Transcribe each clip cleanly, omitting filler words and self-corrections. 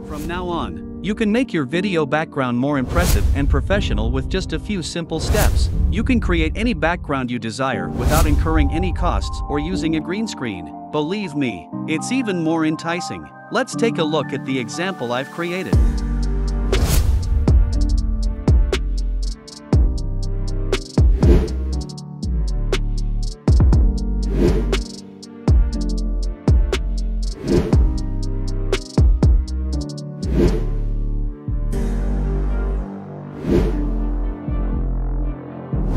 From now on, you can make your video background more impressive and professional with just a few simple steps. You can create any background you desire without incurring any costs or using a green screen. Believe me, it's even more enticing. Let's take a look at the example I've created.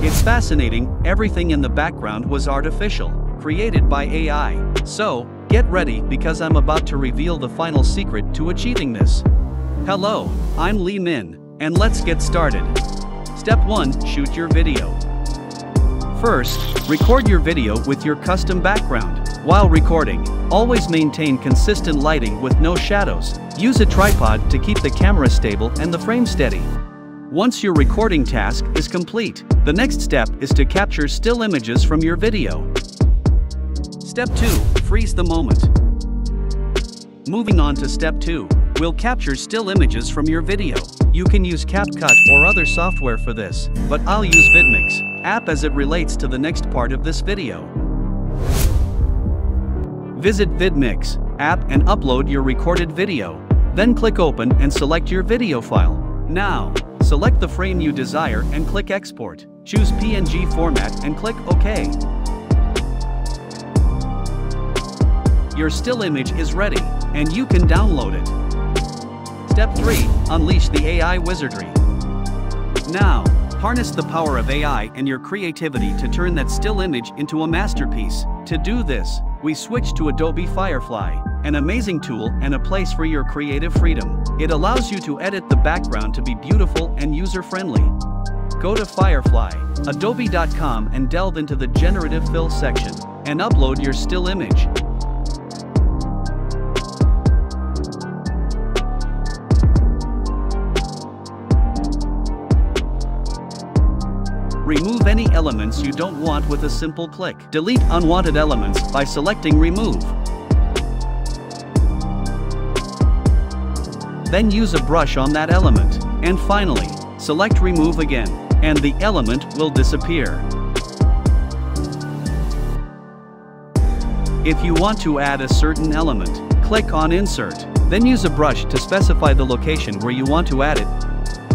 It's fascinating, everything in the background was artificial, created by AI. So, get ready because I'm about to reveal the final secret to achieving this. Hello, I'm Lee Min, and let's get started. Step 1. Shoot your video. First, record your video with your custom background. While recording, always maintain consistent lighting with no shadows. Use a tripod to keep the camera stable and the frame steady. Once your recording task is complete, the next step is to capture still images from your video. Step 2. Freeze the moment. Moving on to step 2, we'll capture still images from your video. You can use CapCut or other software for this, but I'll use VidMix app as it relates to the next part of this video. Visit VidMix app and upload your recorded video. Then click Open and select your video file. Now, select the frame you desire and click Export. Choose PNG format and click OK. Your still image is ready, and you can download it. Step 3. Unleash the AI wizardry. Now, harness the power of AI and your creativity to turn that still image into a masterpiece. To do this, we switch to Adobe Firefly, an amazing tool and a place for your creative freedom. It allows you to edit the background to be beautiful and user-friendly. Go to Firefly, adobe.com and delve into the Generative Fill section, and upload your still image. Remove any elements you don't want with a simple click. Delete unwanted elements by selecting Remove. Then use a brush on that element. And finally, select Remove again, and the element will disappear. If you want to add a certain element, click on Insert. Then use a brush to specify the location where you want to add it,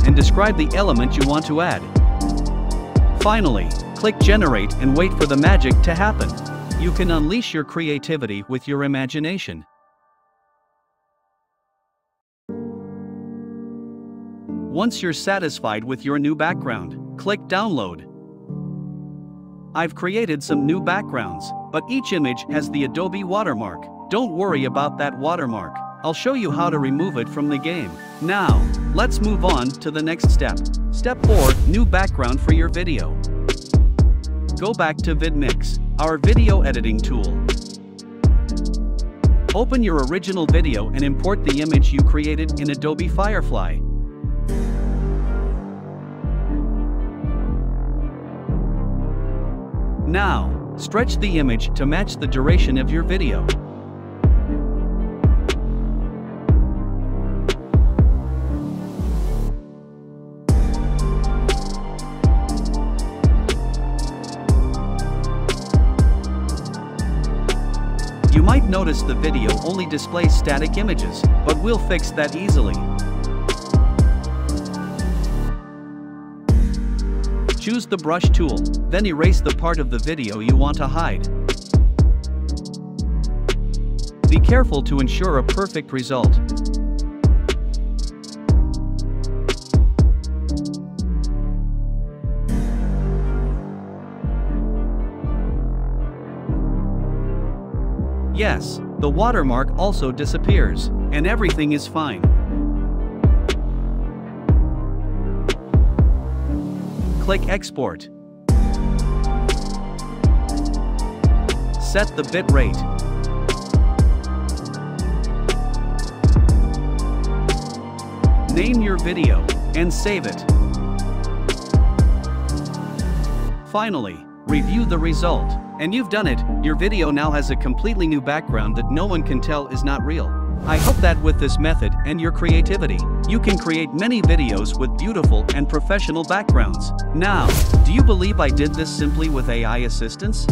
and describe the element you want to add. Finally, click Generate and wait for the magic to happen. You can unleash your creativity with your imagination. Once you're satisfied with your new background, click Download. I've created some new backgrounds, but each image has the Adobe watermark. Don't worry about that watermark. I'll show you how to remove it from the game. Now, let's move on to the next step. Step 4. New background for your video. Go back to VidMix, our video editing tool. Open your original video and import the image you created in Adobe Firefly. Now, stretch the image to match the duration of your video. You might notice the video only displays static images, but we'll fix that easily. Choose the brush tool, then erase the part of the video you want to hide. Be careful to ensure a perfect result. Yes, the watermark also disappears, and everything is fine. Click Export. Set the bit rate. Name your video, and save it. Finally, review the result. And you've done it, your video now has a completely new background that no one can tell is not real. I hope that with this method and your creativity, you can create many videos with beautiful and professional backgrounds. Now, do you believe I did this simply with AI assistance?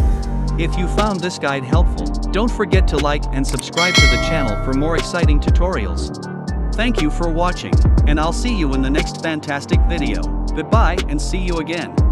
If you found this guide helpful, don't forget to like and subscribe to the channel for more exciting tutorials. Thank you for watching, and I'll see you in the next fantastic video. Goodbye and see you again.